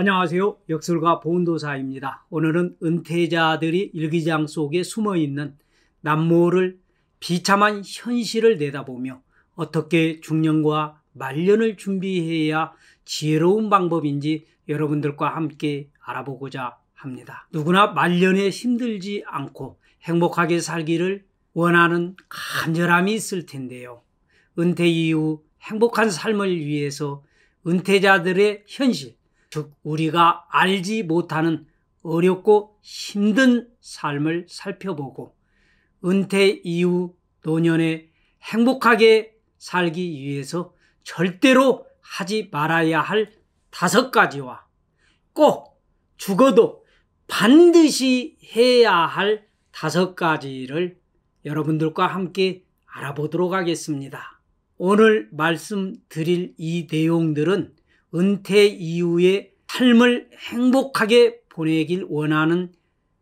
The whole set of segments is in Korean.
안녕하세요. 역술가 보은도사입니다. 오늘은 은퇴자들이 일기장 속에 숨어있는 남모를 비참한 현실을 내다보며 어떻게 중년과 말년을 준비해야 지혜로운 방법인지 여러분들과 함께 알아보고자 합니다. 누구나 말년에 힘들지 않고 행복하게 살기를 원하는 간절함이 있을 텐데요. 은퇴 이후 행복한 삶을 위해서 은퇴자들의 현실, 즉 우리가 알지 못하는 어렵고 힘든 삶을 살펴보고 은퇴 이후 노년에 행복하게 살기 위해서 절대로 하지 말아야 할 5가지와 꼭 죽어도 반드시 해야 할 5가지를 여러분들과 함께 알아보도록 하겠습니다. 오늘 말씀드릴 이 내용들은 은퇴 이후의 삶을 행복하게 보내길 원하는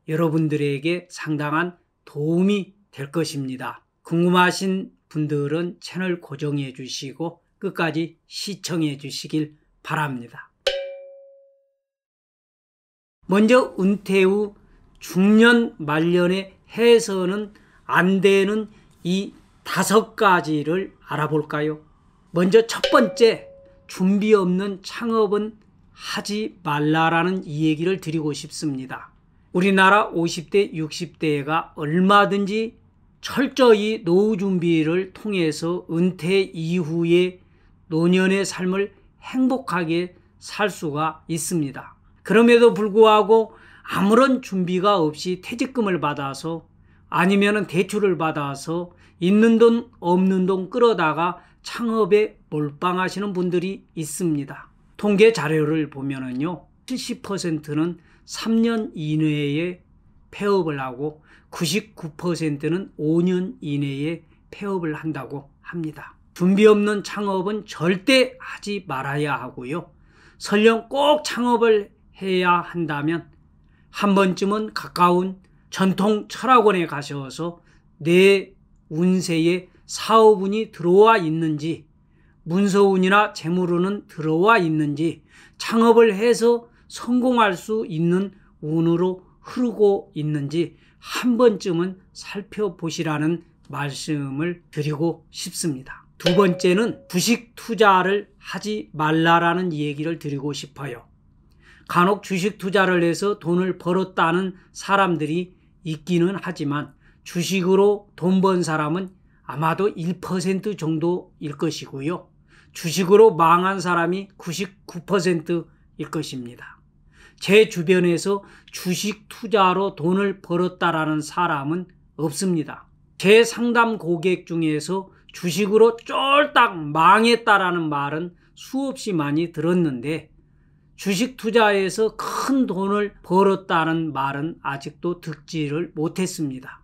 여러분들에게 상당한 도움이 될 것입니다. 궁금하신 분들은 채널 고정해 주시고 끝까지 시청해 주시길 바랍니다. 먼저 은퇴 후 중년 말년에 해서는 안 되는 이 5가지를 알아볼까요? 먼저 첫 번째, 준비 없는 창업은 하지 말라라는 이 얘기를 드리고 싶습니다. 우리나라 50대, 60대가 얼마든지 철저히 노후 준비를 통해서 은퇴 이후의 노년의 삶을 행복하게 살 수가 있습니다. 그럼에도 불구하고 아무런 준비가 없이 퇴직금을 받아서 아니면 대출을 받아서 있는 돈 없는 돈 끌어다가 창업에 몰빵하시는 분들이 있습니다. 통계 자료를 보면은요, 70%는 3년 이내에 폐업을 하고 99%는 5년 이내에 폐업을 한다고 합니다. 준비 없는 창업은 절대 하지 말아야 하고요. 설령 꼭 창업을 해야 한다면 한 번쯤은 가까운 전통 철학원에 가셔서 내 운세에 사업운이 들어와 있는지, 문서운이나 재물운은 들어와 있는지, 창업을 해서 성공할 수 있는 운으로 흐르고 있는지 한 번쯤은 살펴보시라는 말씀을 드리고 싶습니다. 두 번째는 주식 투자를 하지 말라라는 얘기를 드리고 싶어요. 간혹 주식 투자를 해서 돈을 벌었다는 사람들이 있기는 하지만 주식으로 돈 번 사람은 아마도 1% 정도일 것이고요. 주식으로 망한 사람이 99%일 것입니다. 제 주변에서 주식 투자로 돈을 벌었다라는 사람은 없습니다. 제 상담 고객 중에서 주식으로 쫄딱 망했다라는 말은 수없이 많이 들었는데 주식 투자에서 큰 돈을 벌었다는 말은 아직도 듣지를 못했습니다.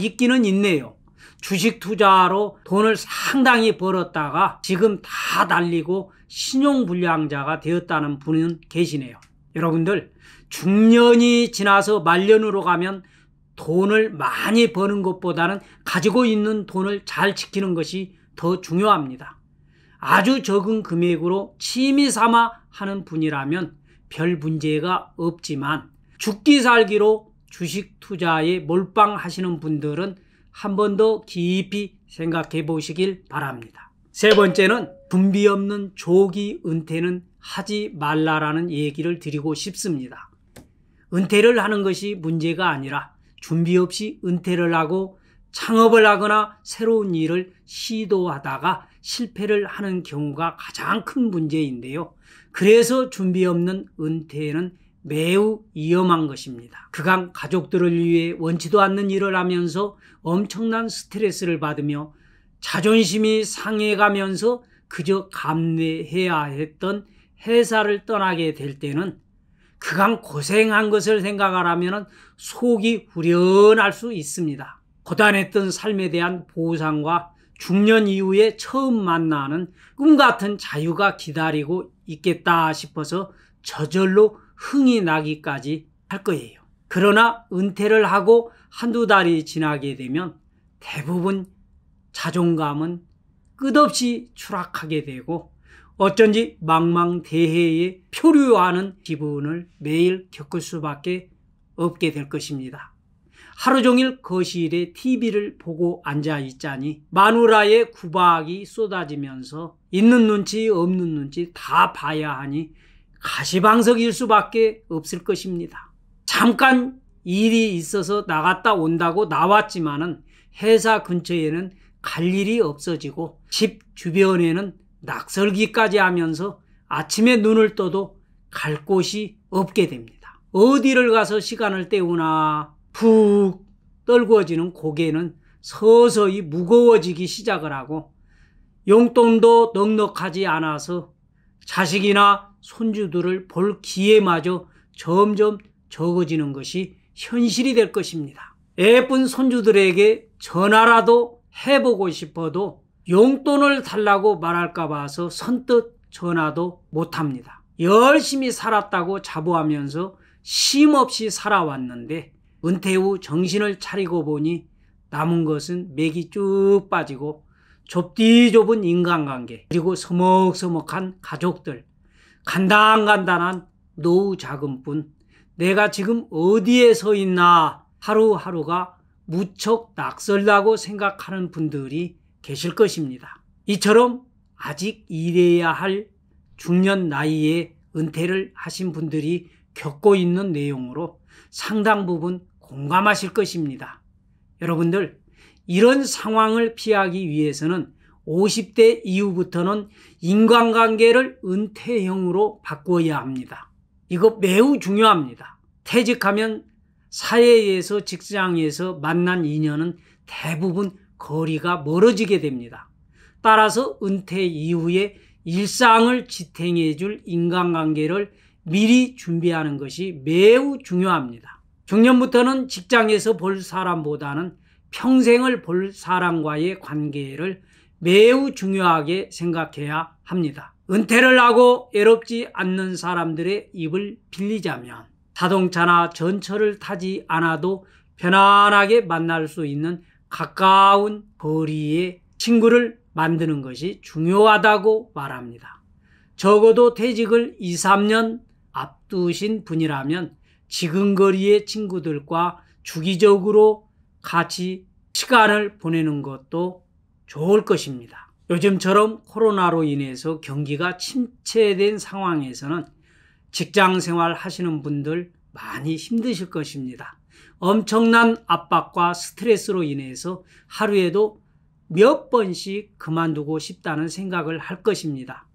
있기는 있네요. 주식 투자로 돈을 상당히 벌었다가 지금 다 날리고 신용불량자가 되었다는 분은 계시네요. 여러분들, 중년이 지나서 말년으로 가면 돈을 많이 버는 것보다는 가지고 있는 돈을 잘 지키는 것이 더 중요합니다. 아주 적은 금액으로 취미 삼아 하는 분이라면 별 문제가 없지만 죽기 살기로 주식 투자에 몰빵하시는 분들은 한 번 더 깊이 생각해 보시길 바랍니다. 세 번째는 준비 없는 조기 은퇴는 하지 말라라는 얘기를 드리고 싶습니다. 은퇴를 하는 것이 문제가 아니라 준비 없이 은퇴를 하고 창업을 하거나 새로운 일을 시도하다가 실패를 하는 경우가 가장 큰 문제인데요. 그래서 준비 없는 은퇴는 매우 위험한 것입니다. 그간 가족들을 위해 원치도 않는 일을 하면서 엄청난 스트레스를 받으며 자존심이 상해가면서 그저 감내해야 했던 회사를 떠나게 될 때는 그간 고생한 것을 생각하면 속이 후련할 수 있습니다. 고단했던 삶에 대한 보상과 중년 이후에 처음 만나는 꿈같은 자유가 기다리고 있겠다 싶어서 저절로 흥이 나기까지 할 거예요. 그러나 은퇴를 하고 한두 달이 지나게 되면 대부분 자존감은 끝없이 추락하게 되고 어쩐지 망망대해에 표류하는 기분을 매일 겪을 수밖에 없게 될 것입니다. 하루 종일 거실에 TV를 보고 앉아 있자니 마누라의 구박이 쏟아지면서 있는 눈치 없는 눈치 다 봐야 하니 가시방석일 수밖에 없을 것입니다. 잠깐 일이 있어서 나갔다 온다고 나왔지만은 회사 근처에는 갈 일이 없어지고 집 주변에는 낙설기까지 하면서 아침에 눈을 떠도 갈 곳이 없게 됩니다. 어디를 가서 시간을 때우나 푹 떨구어지는 고개는 서서히 무거워지기 시작을 하고 용돈도 넉넉하지 않아서 자식이나 손주들을 볼 기회마저 점점 적어지는 것이 현실이 될 것입니다. 예쁜 손주들에게 전화라도 해보고 싶어도 용돈을 달라고 말할까 봐서 선뜻 전화도 못합니다. 열심히 살았다고 자부하면서 쉼없이 살아왔는데 은퇴 후 정신을 차리고 보니 남은 것은 맥이 쭉 빠지고 좁디 좁은 인간관계, 그리고 서먹서먹한 가족들, 간단간단한 노후 자금뿐, 내가 지금 어디에 서 있나 하루하루가 무척 낯설다고 생각하는 분들이 계실 것입니다. 이처럼 아직 일해야 할 중년 나이에 은퇴를 하신 분들이 겪고 있는 내용으로 상당 부분 공감하실 것입니다. 여러분들, 이런 상황을 피하기 위해서는 50대 이후부터는 인간관계를 은퇴형으로 바꾸어야 합니다. 이거 매우 중요합니다. 퇴직하면 사회에서 직장에서 만난 인연은 대부분 거리가 멀어지게 됩니다. 따라서 은퇴 이후에 일상을 지탱해 줄 인간관계를 미리 준비하는 것이 매우 중요합니다. 중년부터는 직장에서 볼 사람보다는 평생을 볼 사람과의 관계를 매우 중요하게 생각해야 합니다. 은퇴를 하고 외롭지 않는 사람들의 입을 빌리자면 자동차나 전철을 타지 않아도 편안하게 만날 수 있는 가까운 거리의 친구를 만드는 것이 중요하다고 말합니다. 적어도 퇴직을 2, 3년 앞두신 분이라면 지금 거리의 친구들과 주기적으로 같이 시간을 보내는 것도 좋을 것입니다. 요즘처럼 코로나로 인해서 경기가 침체된 상황에서는 직장 생활 하시는 분들 많이 힘드실 것입니다. 엄청난 압박과 스트레스로 인해서 하루에도 몇 번씩 그만두고 싶다는 생각을 할 것입니다.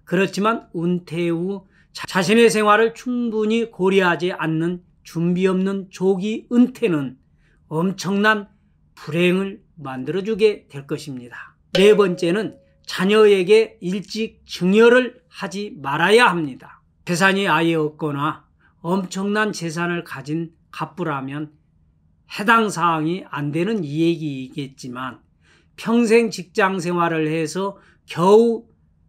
그렇지만 은퇴 후 자신의 생활을 충분히 고려하지 않는 준비 없는 조기 은퇴는 엄청난 불행을 만들어주게 될 것입니다. 네 번째는 자녀에게 일찍 증여를 하지 말아야 합니다. 재산이 아예 없거나 엄청난 재산을 가진 갑부라면 해당 사항이 안 되는 이야기이겠지만 평생 직장 생활을 해서 겨우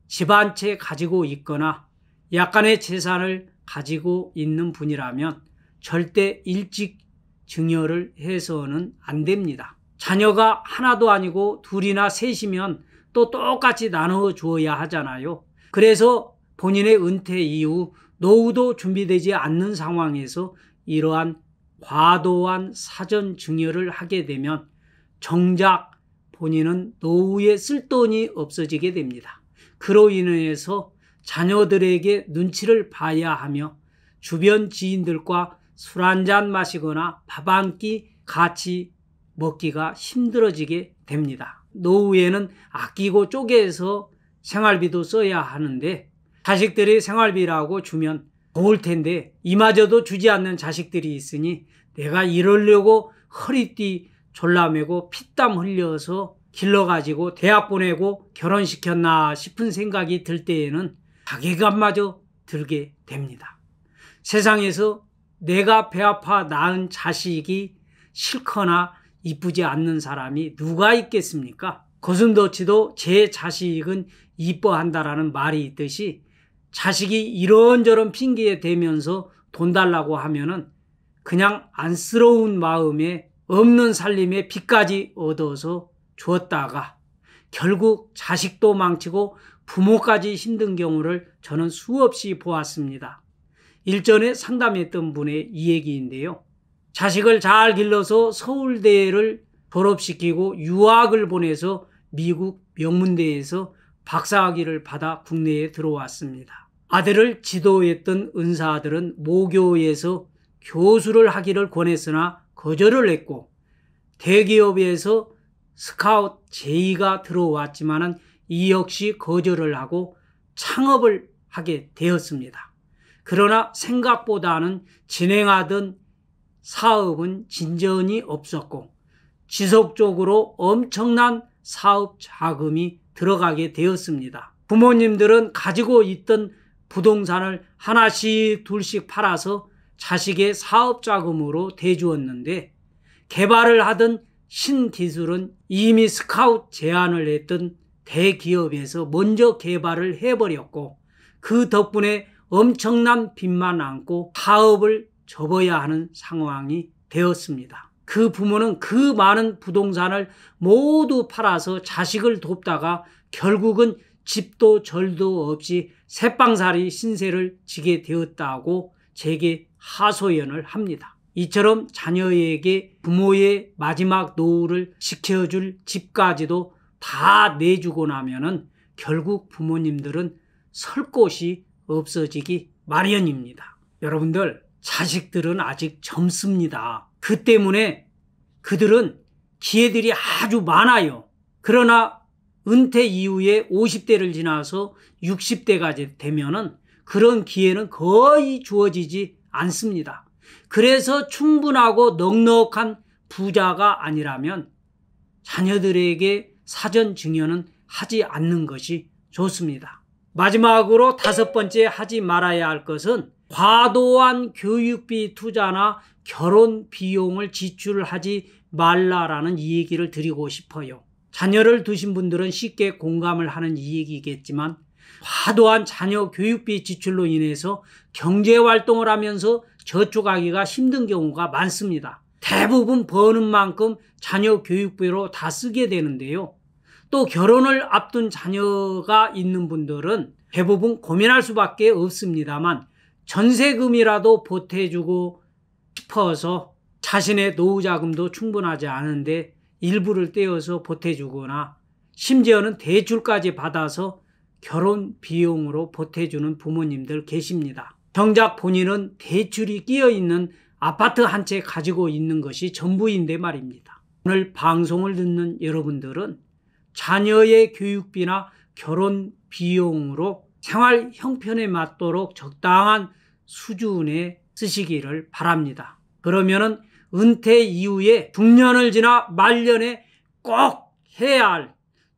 집 한 채 가지고 있거나 약간의 재산을 가지고 있는 분이라면 절대 일찍 증여를 해서는 안 됩니다. 자녀가 하나도 아니고 둘이나 셋이면 또 똑같이 나눠 주어야 하잖아요. 그래서 본인의 은퇴 이후 노후도 준비되지 않는 상황에서 이러한 과도한 사전 증여를 하게 되면 정작 본인은 노후에 쓸 돈이 없어지게 됩니다. 그로 인해서 자녀들에게 눈치를 봐야 하며 주변 지인들과 술 한잔 마시거나 밥 한 끼 같이 먹기가 힘들어지게 됩니다. 노후에는 아끼고 쪼개서 생활비도 써야 하는데 자식들이 생활비라고 주면 좋을 텐데 이마저도 주지 않는 자식들이 있으니 내가 이러려고 허리띠 졸라매고 피땀 흘려서 길러가지고 대학 보내고 결혼시켰나 싶은 생각이 들 때에는 자괴감마저 들게 됩니다. 세상에서 내가 배 아파 낳은 자식이 싫거나 이쁘지 않는 사람이 누가 있겠습니까? 거슴도치도 제 자식은 이뻐한다라는 말이 있듯이 자식이 이런저런 핑계에 대면서 돈 달라고 하면은 그냥 안쓰러운 마음에 없는 살림에 빚까지 얻어서 줬다가 결국 자식도 망치고 부모까지 힘든 경우를 저는 수없이 보았습니다. 일전에 상담했던 분의 이 얘기인데요. 자식을 잘 길러서 서울대를 졸업시키고 유학을 보내서 미국 명문대에서 박사학위를 받아 국내에 들어왔습니다. 아들을 지도했던 은사들은 모교에서 교수를 하기를 권했으나 거절을 했고, 대기업에서 스카웃 제의가 들어왔지만 이 역시 거절을 하고 창업을 하게 되었습니다. 그러나 생각보다는 진행하던 사업은 진전이 없었고 지속적으로 엄청난 사업 자금이 들어가게 되었습니다. 부모님들은 가지고 있던 부동산을 하나씩 둘씩 팔아서 자식의 사업 자금으로 대주었는데, 개발을 하던 신기술은 이미 스카웃 제안을 했던 대기업에서 먼저 개발을 해버렸고, 그 덕분에 엄청난 빚만 안고 사업을 접어야 하는 상황이 되었습니다. 그 부모는 그 많은 부동산을 모두 팔아서 자식을 돕다가 결국은 집도 절도 없이 새빵살이 신세를 지게 되었다고 제게 하소연을 합니다. 이처럼 자녀에게 부모의 마지막 노후를 지켜줄 집까지도 다 내주고 나면은 결국 부모님들은 설 곳이 없어지기 마련입니다. 여러분들, 자식들은 아직 젊습니다. 그 때문에 그들은 기회들이 아주 많아요. 그러나 은퇴 이후에 50대를 지나서 60대가 되면은 그런 기회는 거의 주어지지 않습니다. 그래서 충분하고 넉넉한 부자가 아니라면 자녀들에게 사전 증여는 하지 않는 것이 좋습니다. 마지막으로 5번째 하지 말아야 할 것은 과도한 교육비 투자나 결혼 비용을 지출하지 말라라는 이 얘기를 드리고 싶어요. 자녀를 두신 분들은 쉽게 공감을 하는 이 얘기겠지만, 과도한 자녀 교육비 지출로 인해서 경제활동을 하면서 저축하기가 힘든 경우가 많습니다. 대부분 버는 만큼 자녀 교육비로 다 쓰게 되는데요. 또 결혼을 앞둔 자녀가 있는 분들은 대부분 고민할 수밖에 없습니다만, 전세금이라도 보태주고 싶어서 자신의 노후 자금도 충분하지 않은데 일부를 떼어서 보태주거나 심지어는 대출까지 받아서 결혼 비용으로 보태주는 부모님들 계십니다. 정작 본인은 대출이 끼어있는 아파트 한 채 가지고 있는 것이 전부인데 말입니다. 오늘 방송을 듣는 여러분들은 자녀의 교육비나 결혼 비용으로 생활 형편에 맞도록 적당한 수준에 쓰시기를 바랍니다. 그러면은 은퇴 이후에 중년을 지나 말년에 꼭 해야 할,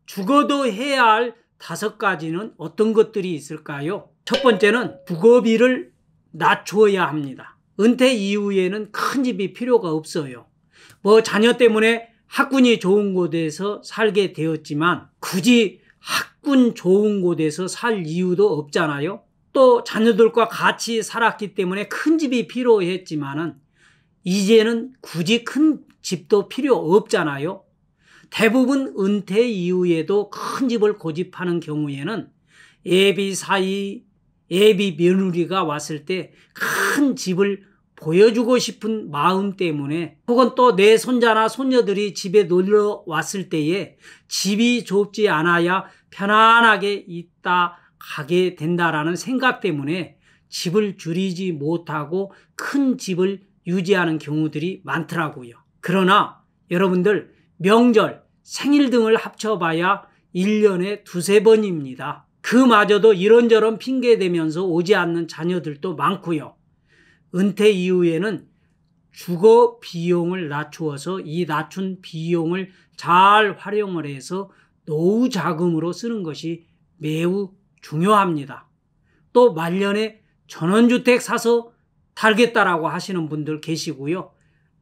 죽어도 해야 할 5가지는 어떤 것들이 있을까요? 첫 번째는 주거비를 낮추어야 합니다. 은퇴 이후에는 큰 집이 필요가 없어요. 자녀 때문에 학군이 좋은 곳에서 살게 되었지만 굳이 학군 좋은 곳에서 살 이유도 없잖아요. 또 자녀들과 같이 살았기 때문에 큰 집이 필요했지만은 이제는 굳이 큰 집도 필요 없잖아요. 대부분 은퇴 이후에도 큰 집을 고집하는 경우에는 예비 사위, 예비 며느리가 왔을 때 큰 집을 보여주고 싶은 마음 때문에, 혹은 또 내 손자나 손녀들이 집에 놀러 왔을 때에 집이 좁지 않아야 편안하게 있다 가게 된다라는 생각 때문에 집을 줄이지 못하고 큰 집을 유지하는 경우들이 많더라고요. 그러나 여러분들, 명절, 생일 등을 합쳐봐야 1년에 2-3번입니다. 그마저도 이런저런 핑계대면서 오지 않는 자녀들도 많고요. 은퇴 이후에는 주거 비용을 낮추어서 이 낮춘 비용을 잘 활용을 해서 노후 자금으로 쓰는 것이 매우 중요합니다. 또 말년에 전원주택 사서 살겠다라고 하시는 분들 계시고요.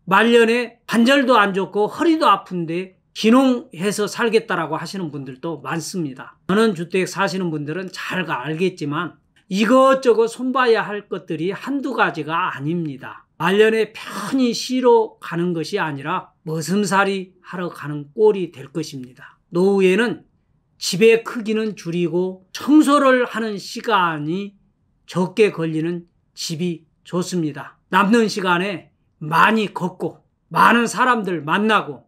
말년에 관절도 안 좋고 허리도 아픈데 귀농해서 살겠다라고 하시는 분들도 많습니다. 전원주택 사시는 분들은 잘 알겠지만 이것저것 손봐야 할 것들이 한두 가지가 아닙니다. 말년에 편히 쉬러 가는 것이 아니라 머슴살이 하러 가는 꼴이 될 것입니다. 노후에는 집의 크기는 줄이고 청소를 하는 시간이 적게 걸리는 집이 좋습니다. 남는 시간에 많이 걷고 많은 사람들 만나고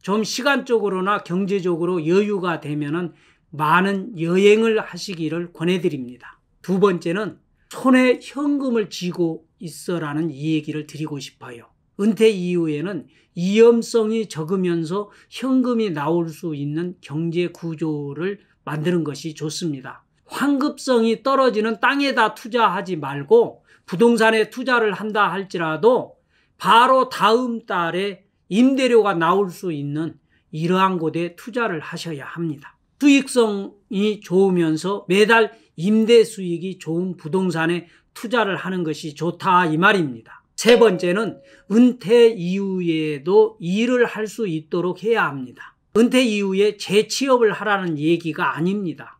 좀 시간적으로나 경제적으로 여유가 되면은 많은 여행을 하시기를 권해드립니다. 두 번째는 손에 현금을 쥐고 있어라는 이 얘기를 드리고 싶어요. 은퇴 이후에는 위험성이 적으면서 현금이 나올 수 있는 경제 구조를 만드는 것이 좋습니다. 환급성이 떨어지는 땅에다 투자하지 말고 부동산에 투자를 한다 할지라도 바로 다음 달에 임대료가 나올 수 있는 이러한 곳에 투자를 하셔야 합니다. 수익성이 좋으면서 매달 임대 수익이 좋은 부동산에 투자를 하는 것이 좋다 이 말입니다. 세 번째는 은퇴 이후에도 일을 할 수 있도록 해야 합니다. 은퇴 이후에 재취업을 하라는 얘기가 아닙니다.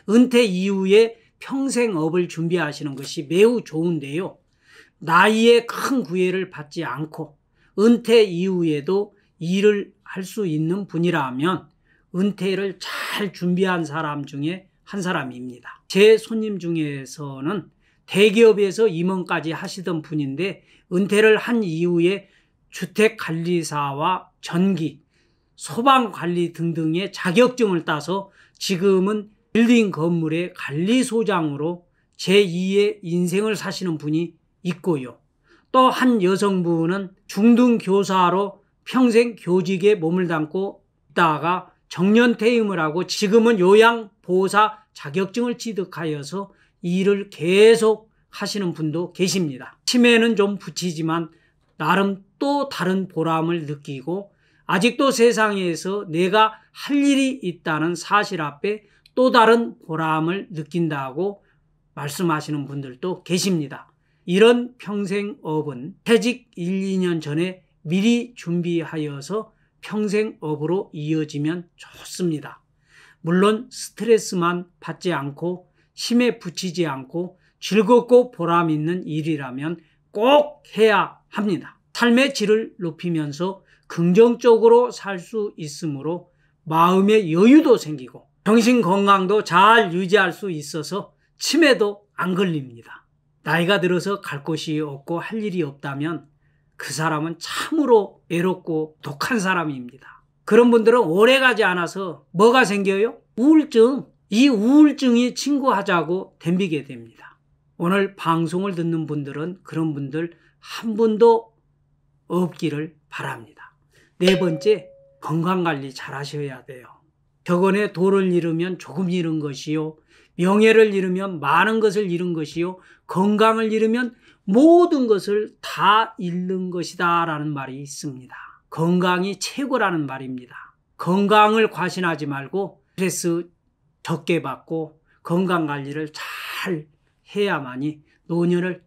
은퇴 이후에 평생업을 준비하시는 것이 매우 좋은데요. 나이에 큰 구애를 받지 않고 은퇴 이후에도 일을 할 수 있는 분이라면 은퇴를 잘 준비한 사람 중에 한 사람입니다. 제 손님 중에서는 대기업에서 임원까지 하시던 분인데 은퇴를 한 이후에 주택관리사와 전기, 소방관리 등등의 자격증을 따서 지금은 빌딩 건물의 관리소장으로 제2의 인생을 사시는 분이 있고요. 또 한 여성분은 중등교사로 평생 교직에 몸을 담고 있다가 정년퇴임을 하고 지금은 요양보호사 자격증을 취득하여서 일을 계속 하시는 분도 계십니다. 치매는 좀 붙이지만 나름 또 다른 보람을 느끼고 아직도 세상에서 내가 할 일이 있다는 사실 앞에 또 다른 보람을 느낀다고 말씀하시는 분들도 계십니다. 이런 평생업은 퇴직 1, 2년 전에 미리 준비하여서 평생업으로 이어지면 좋습니다. 물론 스트레스만 받지 않고 힘에 부치지 않고 즐겁고 보람 있는 일이라면 꼭 해야 합니다. 삶의 질을 높이면서 긍정적으로 살 수 있으므로 마음의 여유도 생기고 정신 건강도 잘 유지할 수 있어서 치매도 안 걸립니다. 나이가 들어서 갈 곳이 없고 할 일이 없다면 그 사람은 참으로 외롭고 독한 사람입니다. 그런 분들은 오래가지 않아서 뭐가 생겨요? 우울증. 이 우울증이 친구하자고 덤비게 됩니다. 오늘 방송을 듣는 분들은 그런 분들 한 분도 없기를 바랍니다. 네 번째, 건강관리 잘 하셔야 돼요. 격언에 도를 잃으면 조금 잃은 것이요, 명예를 잃으면 많은 것을 잃은 것이요, 건강을 잃으면 모든 것을 다 잃는 것이다 라는 말이 있습니다. 건강이 최고라는 말입니다. 건강을 과신하지 말고 스트레스 적게 받고 건강관리를 잘 해야만이 노년을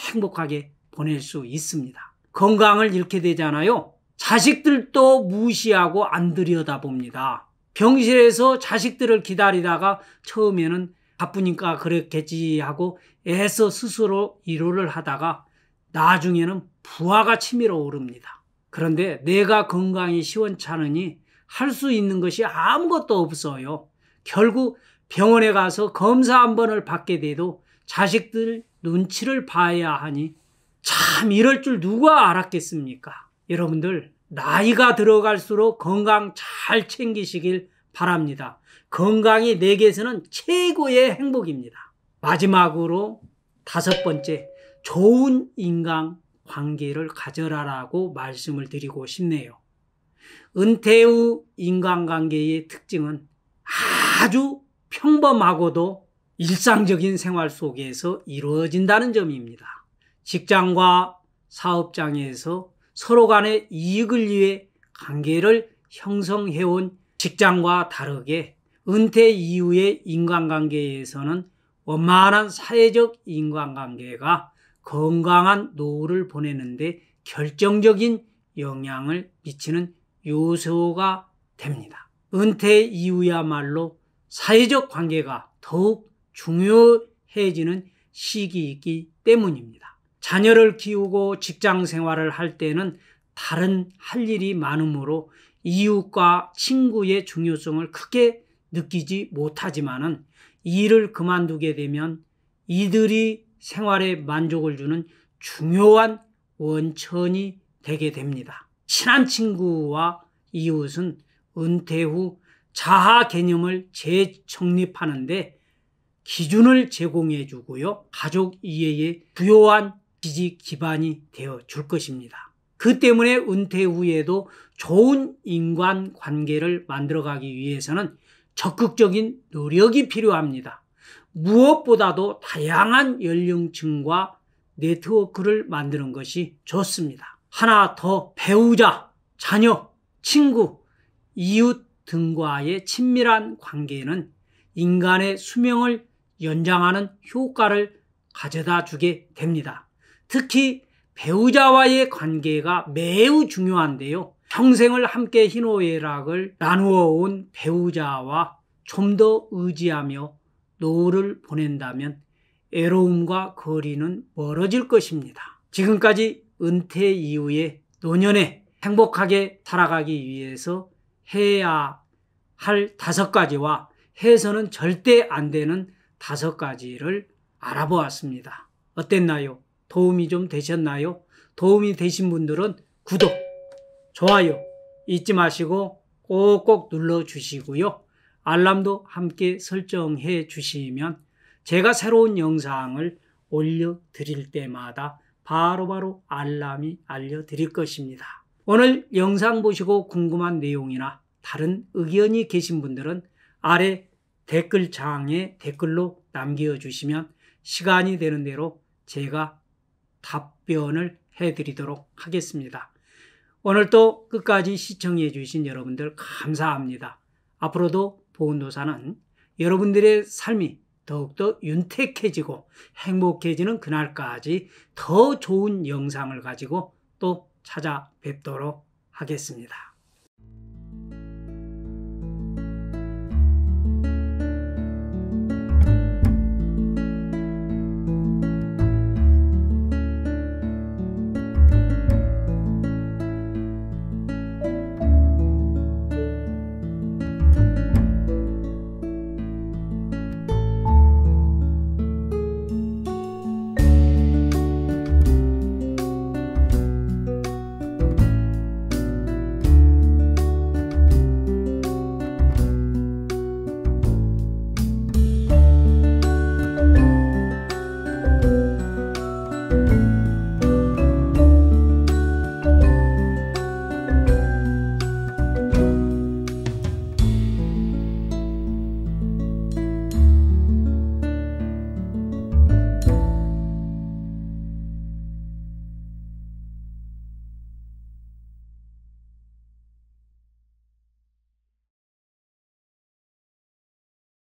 행복하게 보낼 수 있습니다. 건강을 잃게 되잖아요. 자식들도 무시하고 안 들여다봅니다. 병실에서 자식들을 기다리다가 처음에는 바쁘니까 그랬겠지 하고 애써 스스로 위로를 하다가 나중에는 부하가 치밀어 오릅니다. 그런데 내가 건강이 시원찮으니 할 수 있는 것이 아무것도 없어요. 결국 병원에 가서 검사 한 번을 받게 돼도 자식들 눈치를 봐야 하니 참 이럴 줄 누가 알았겠습니까? 여러분들 나이가 들어갈수록 건강 잘 챙기시길 바랍니다. 건강이 내게서는 최고의 행복입니다. 마지막으로 5번째, 좋은 인간관계를 가져라라고 말씀을 드리고 싶네요. 은퇴 후 인간관계의 특징은 아주 평범하고도 일상적인 생활 속에서 이루어진다는 점입니다. 직장과 사업장에서 서로 간의 이익을 위해 관계를 형성해온 직장과 다르게 은퇴 이후의 인간관계에서는 원만한 사회적 인간관계가 건강한 노후를 보내는데 결정적인 영향을 미치는 요소가 됩니다. 은퇴 이후야말로 사회적 관계가 더욱 중요해지는 시기이기 때문입니다. 자녀를 키우고 직장 생활을 할 때는 다른 할 일이 많으므로 이웃과 친구의 중요성을 크게 느끼지 못하지만은 일을 그만두게 되면 이들이 생활에 만족을 주는 중요한 원천이 되게 됩니다. 친한 친구와 이웃은 은퇴 후 자아 개념을 재정립하는데 기준을 제공해 주고요. 가족 이해의 주요한 지지 기반이 되어 줄 것입니다. 그 때문에 은퇴 후에도 좋은 인간관계를 만들어가기 위해서는 적극적인 노력이 필요합니다. 무엇보다도 다양한 연령층과 네트워크를 만드는 것이 좋습니다. 하나 더, 배우자, 자녀, 친구, 이웃 등과의 친밀한 관계는 인간의 수명을 연장하는 효과를 가져다 주게 됩니다. 특히 배우자와의 관계가 매우 중요한데요. 평생을 함께 희노애락을 나누어 온 배우자와 좀 더 의지하며 노후를 보낸다면 애로움과 거리는 멀어질 것입니다. 지금까지 은퇴 이후에 노년에 행복하게 살아가기 위해서 해야 할 5가지와 해서는 절대 안 되는 5가지를 알아보았습니다. 어땠나요? 도움이 좀 되셨나요? 도움이 되신 분들은 구독, 좋아요 잊지 마시고 꼭꼭 눌러주시고요. 알람도 함께 설정해 주시면 제가 새로운 영상을 올려드릴 때마다 바로바로 알람이 알려드릴 것입니다. 오늘 영상 보시고 궁금한 내용이나 다른 의견이 계신 분들은 아래 댓글창에 댓글로 남겨주시면 시간이 되는 대로 제가 답변을 해드리도록 하겠습니다. 오늘도 끝까지 시청해 주신 여러분들 감사합니다. 앞으로도 보은도사는 여러분들의 삶이 더욱더 윤택해지고 행복해지는 그날까지 더 좋은 영상을 가지고 또 찾아뵙도록 하겠습니다.